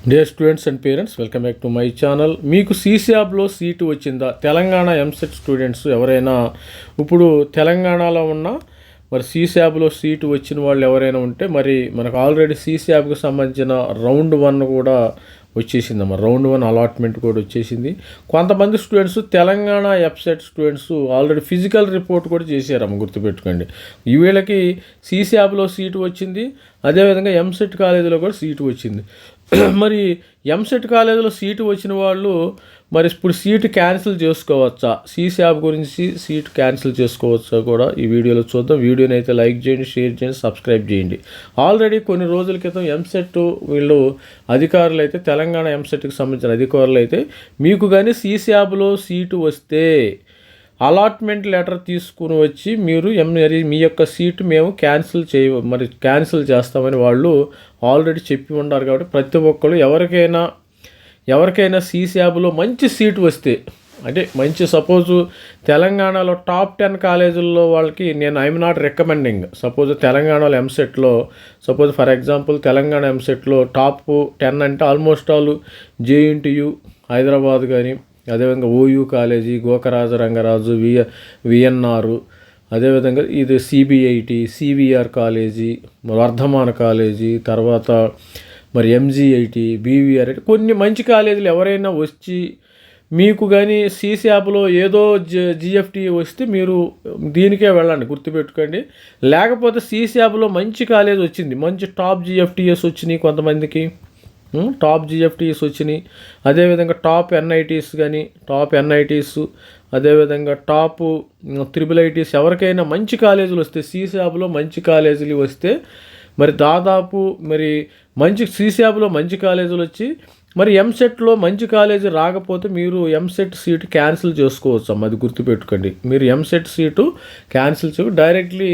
Dear students and parents, welcome back to my channel. మీకు సీశాబ్లో seat వచ్చిందా? Telangana EAMCET students ఎవరైనా ఇప్పుడు తెలంగాణలో ఉన్న మరి సీశాబ్లో సీటు వచ్చిన వాళ్ళు ఎవరైనా ఉంటే మరి మనకు ఆల్రెడీ సీశాబ్కి సంబంధించిన రౌండ్ 1 కూడా వచ్చేసిందమ్మా. రౌండ్ 1 అలాట్మెంట్ కూడా వచ్చేసింది. కొంతమంది students Telangana EAMCET students already physical report కూడా చేశారమ్మ, గుర్తుపెట్టుకోండి. ఈ వీళ్ళకి సీశాబ్లో సీటు వచ్చింది, అదేవిధంగా ఎంసెట్ కాలేజీలో కూడా సీటు వచ్చింది. మరి ఎంసెట్ కాలేజీలో సీటు వచ్చిన వాళ్ళు మరి ఇప్పుడు సీటు క్యాన్సిల్ చేసుకోవచ్చా? సీశాబ్ గురించి సీటు క్యాన్సిల్ చేసుకోవచ్చా కూడా ఈ వీడియోలో చూద్దాం. వీడియోని అయితే లైక్ చేయండి, షేర్ చేయండి, సబ్స్క్రైబ్ చేయండి. ఆల్రెడీ కొన్ని రోజుల క్రితం ఎంసెట్ వీళ్ళు అధికారులు అయితే, తెలంగాణ ఎంసెట్కి సంబంధించిన అధికారులు అయితే, మీకు కానీ సీశాబ్లో సీటు వస్తే అలాట్మెంట్ లెటర్ తీసుకుని వచ్చి మీరు మీ యొక్క సీటు మేము క్యాన్సిల్ చేస్తామని వాళ్ళు ఆల్రెడీ చెప్పి ఉన్నారు. కాబట్టి ప్రతి ఒక్కరు ఎవరికైనా సీశాబ్లో మంచి సీటు వస్తే, అంటే మంచి సపోజు తెలంగాణలో టాప్ 10 కాలేజీల్లో వాళ్ళకి ఐఎమ్ నాట్ రికమెండింగ్. సపోజ్ తెలంగాణలో ఎంసెట్లో ఫర్ ఎగ్జాంపుల్ తెలంగాణ ఎంసెట్లో టాప్ 10 అంటే ఆల్మోస్ట్ ఆల్ జేఎన్టీయు హైదరాబాద్ కానీ, అదేవిధంగా ఓయూ కాలేజీ, గోకరాజ రంగరాజు, విఎన్ఆర్, అదేవిధంగా ఇది సిబిఐటి, సివిఆర్ కాలేజీ, వర్ధమాన కాలేజీ, తర్వాత మరి ఎంజీఐటి, బీవీఆర్, కొన్ని మంచి కాలేజీలు ఎవరైనా వచ్చి మీకు కానీ సీశాబ్లో ఏదో జిఎఫ్టీ వస్తే మీరు దీనికే వెళ్ళండి, గుర్తుపెట్టుకోండి. లేకపోతే సీశాబ్లో మంచి కాలేజ్ వచ్చింది, మంచి టాప్ జిఎఫ్టీఎస్ వచ్చినాయి, కొంతమందికి టాప్ జిఎఫ్టీస్ వచ్చినాయి, అదేవిధంగా టాప్ ఎన్ఐటీస్, అదేవిధంగా టాప్ IIITs, ఎవరికైనా మంచి కాలేజీలు వస్తే, సీశాబ్లో మంచి కాలేజీలు వస్తే మరి దాదాపు మరి సీశాబ్లో మంచి కాలేజీలు వచ్చి మరి ఎంసెట్లో మంచి కాలేజీ రాకపోతే మీరు ఎంసెట్ సీటు క్యాన్సిల్ చేసుకోవచ్చు అమ్మ, అది గుర్తుపెట్టుకోండి. మీరు ఎంసెట్ సీటు క్యాన్సిల్ డైరెక్ట్లీ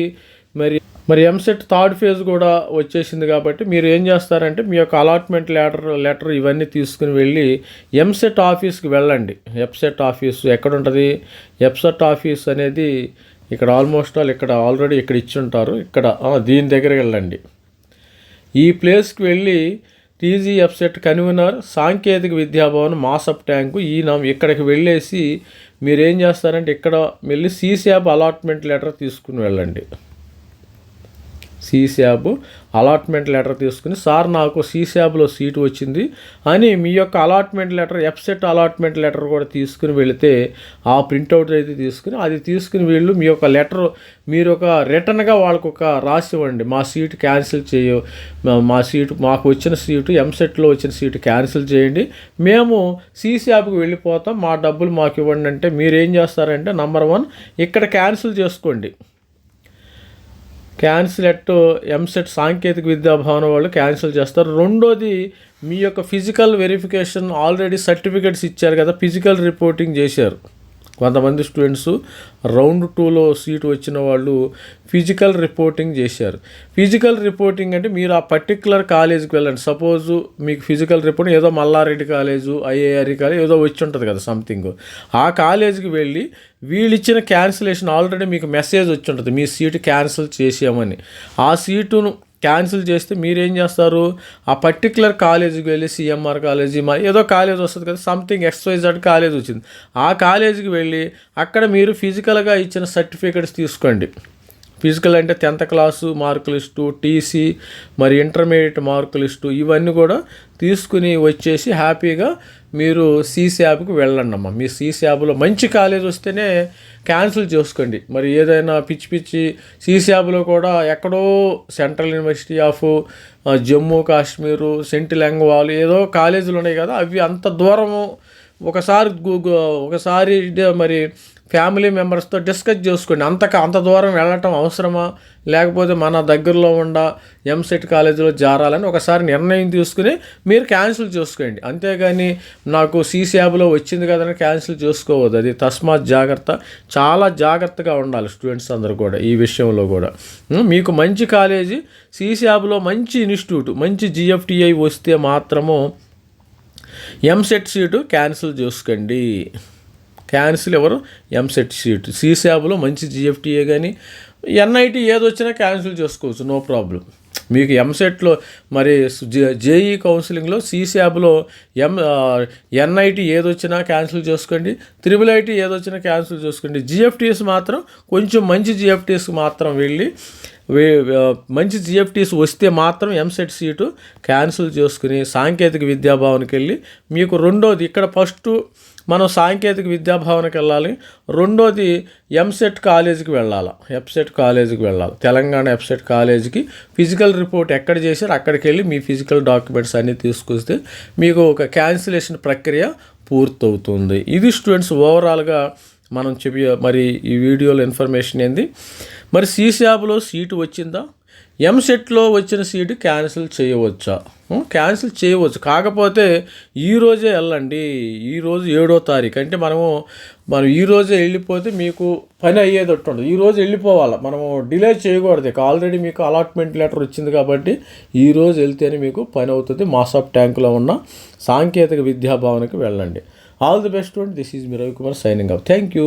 మరి ఎంసెట్ థర్డ్ ఫేజ్ కూడా వచ్చేసింది. కాబట్టి మీరు ఏం చేస్తారంటే మీ యొక్క అలాట్మెంట్ లెటర్ ఇవన్నీ తీసుకుని వెళ్ళి ఎంసెట్ ఆఫీస్కి వెళ్ళండి. ఎంసెట్ ఆఫీసు ఎక్కడ ఉంటుంది? ఎంసెట్ ఆఫీస్ అనేది ఇక్కడ ఆల్మోస్ట్ ఆల్ ఇక్కడ ఆల్రెడీ ఇక్కడ ఇచ్చి ఉంటారు. ఇక్కడ దీని దగ్గరికి వెళ్ళండి. ఈ ప్లేస్కి వెళ్ళి టీజీ ఎంసెట్ కన్వీనర్, సాంకేతిక విద్యాభవన్, మాసప్ ట్యాంకు, ఇక్కడికి వెళ్ళేసి మీరు ఏం చేస్తారంటే ఇక్కడ వెళ్ళి సీశాబ్ అలాట్మెంట్ లెటర్ తీసుకుని వెళ్ళండి. సీశాబ్ అలాట్మెంట్ లెటర్ తీసుకుని, సార్ నాకు సీశాబ్లో సీటు వచ్చింది అని మీ యొక్క allotment letter, EAMCET allotment letter కూడా తీసుకుని వెళితే ఆ ప్రింట్అవుట్ అయితే తీసుకుని వీళ్ళు మీ యొక్క లెటర్ మీరు ఒక రిటర్న్గా వాళ్ళకు ఒక రాసి ఇవ్వండి. మా సీటు క్యాన్సిల్ మాకు వచ్చిన సీటు, ఎంసెట్లో వచ్చిన సీటు క్యాన్సిల్ చేయండి, మేము సీశాబ్కి వెళ్ళిపోతాం, మా డబ్బులు మాకు ఇవ్వండి అంటే మీరు ఏం చేస్తారంటే నంబర్ 1 ఇక్కడ క్యాన్సిల్ చేసుకోండి. క్యాన్సిల్ ఎంసెట్ సాంకేతిక విద్యాభవన్ వాళ్ళు క్యాన్సిల్ చేస్తారు. రెండోది మీ యొక్క ఫిజికల్ వెరిఫికేషన్, ఆల్రెడీ సర్టిఫికెట్స్ ఇచ్చారు కదా, ఫిజికల్ రిపోర్టింగ్ చేశారు. కొంతమంది స్టూడెంట్స్ రౌండ్ 2లో సీటు వచ్చిన వాళ్ళు ఫిజికల్ రిపోర్టింగ్ చేశారు. ఫిజికల్ రిపోర్టింగ్ అంటే మీరు ఆ పర్టికులర్ కాలేజీకి వెళ్ళండి. సపోజు మీకు ఫిజికల్ రిపోర్టింగ్ ఏదో మల్లారెడ్డి కాలేజు, ఐఏఆర్ఈ కాలేజ్ ఏదో వచ్చి ఉంటుంది కదా సంథింగ్, ఆ కాలేజీకి వెళ్ళి వీళ్ళు ఇచ్చిన క్యాన్సిలేషన్ ఆల్రెడీ మీకు మెసేజ్ వచ్చి ఉంటుంది, మీ సీటు క్యాన్సిల్ చేసామని. ఆ సీటును క్యాన్సిల్ చేస్తే మీరేం చేస్తారు? ఆ పర్టికులర్ కాలేజీకి వెళ్ళి సిఎంఆర్ కాలేజీ ఏదో కాలేజ్ వస్తుంది కదా, సంథింగ్ XYZ కాలేజ్ వచ్చింది, ఆ కాలేజీకి వెళ్ళి అక్కడ మీరు ఫిజికల్గా ఇచ్చిన సర్టిఫికెట్స్ తీసుకోండి. ఫిజికల్ అంటే 10th class mark list, TC, మరి ఇంటర్మీడియట్ మార్క్ లిస్టు, ఇవన్నీ కూడా తీసుకుని వచ్చేసి హ్యాపీగా మీరు సీశాబ్కి వెళ్ళండి అమ్మ. మీ సీశాబ్లో మంచి కాలేజ్ వస్తేనే క్యాన్సిల్ చేసుకోండి. మరి ఏదైనా పిచ్చి సీశాబ్లో కూడా ఎక్కడో central university of Jammu Kashmir, Sant Longowal ఏదో కాలేజీలు ఉన్నాయి కదా, అవి అంత దూరము ఒకసారి మరి ఫ్యామిలీ మెంబర్స్తో డిస్కస్ చేసుకోండి. అంత దూరం వెళ్ళటం అవసరమా, లేకపోతే మన దగ్గరలో ఉన్న ఎంసెట్ కాలేజీలో జారాలని ఒకసారి నిర్ణయం తీసుకుని మీరు క్యాన్సిల్ చేసుకోండి. అంతేగాని నాకు సీశాబ్లో వచ్చింది కదని క్యాన్సిల్ చేసుకోవద్దు. అది తస్మాత్ జాగ్రత్త, చాలా జాగ్రత్తగా ఉండాలి స్టూడెంట్స్ అందరూ కూడా ఈ విషయంలో కూడా. మీకు మంచి కాలేజీ, సీశాబ్లో మంచి ఇన్స్టిట్యూట్, మంచి జిఎఫ్టిఐ వస్తే మాత్రము ఎంసెట్ సీటు క్యాన్సిల్ చేసుకోండి. క్యాన్సిల్ ఎవరు ఎంసెట్ సీట్. సీశాబ్లో మంచి జిఎఫ్టీఏ కానీ ఎన్ఐటీ ఏది వచ్చినా క్యాన్సిల్ చేసుకోవచ్చు, నో ప్రాబ్లం. మీకు ఎంసెట్లో మరి జేఈ కౌన్సిలింగ్లో సీశాబ్లో ఎన్ఐటీ ఏదొచ్చినా క్యాన్సిల్ చేసుకోండి, త్రిబుల్-ఐటీ ఏదొచ్చినా క్యాన్సిల్ చేసుకోండి. జిఎఫ్టీఎస్ మాత్రం కొంచెం మంచి జిఎఫ్టీఎస్ మాత్రం వెళ్ళి మంచి జిఎఫ్టీస్ వస్తే మాత్రం ఎంసెట్ సీటు క్యాన్సిల్ చేసుకుని సాంకేతిక విద్యాభవన్కి వెళ్ళి మీకు రెండోది, ఇక్కడ ఫస్ట్ మనం సాంకేతిక విద్యాభవన్కి వెళ్ళాలి, రెండోది ఎంసెట్ కాలేజీకి వెళ్ళాలి. తెలంగాణ ఎంసెట్ కాలేజీకి ఫిజికల్ రిపోర్ట్ ఎక్కడ చేశారో అక్కడికి వెళ్ళి మీ ఫిజికల్ డాక్యుమెంట్స్ అన్నీ తీసుకొస్తే మీకు ఒక క్యాన్సిలేషన్ ప్రక్రియ పూర్తవుతుంది. ఇది స్టూడెంట్స్ ఓవరాల్గా మనం మరి ఈ వీడియోలో ఇన్ఫర్మేషన్ ఏంది, మరి సీశాబ్లో సీటు వచ్చిందా, ఎంసెట్లో వచ్చిన సీటు క్యాన్సిల్ చేయవచ్చా? క్యాన్సిల్ చేయవచ్చు, కాకపోతే ఈరోజే వెళ్ళండి. ఈరోజు 7వ తారీఖు అంటే మనం ఈరోజే వెళ్ళిపోతే మీకు పని అయ్యేది ఉంటుంది. ఈరోజు వెళ్ళిపోవాలి, మనము డిలే చేయకూడదు. ఆల్రెడీ మీకు అలాట్మెంట్ లెటర్ వచ్చింది కాబట్టి ఈరోజు వెళ్తేనే మీకు పని అవుతుంది. మాసాప్ ట్యాంకులో ఉన్న సాంకేతిక విద్యాభవన్కి వెళ్ళండి. All the best. This is me Ravikumar signing off. Thank you.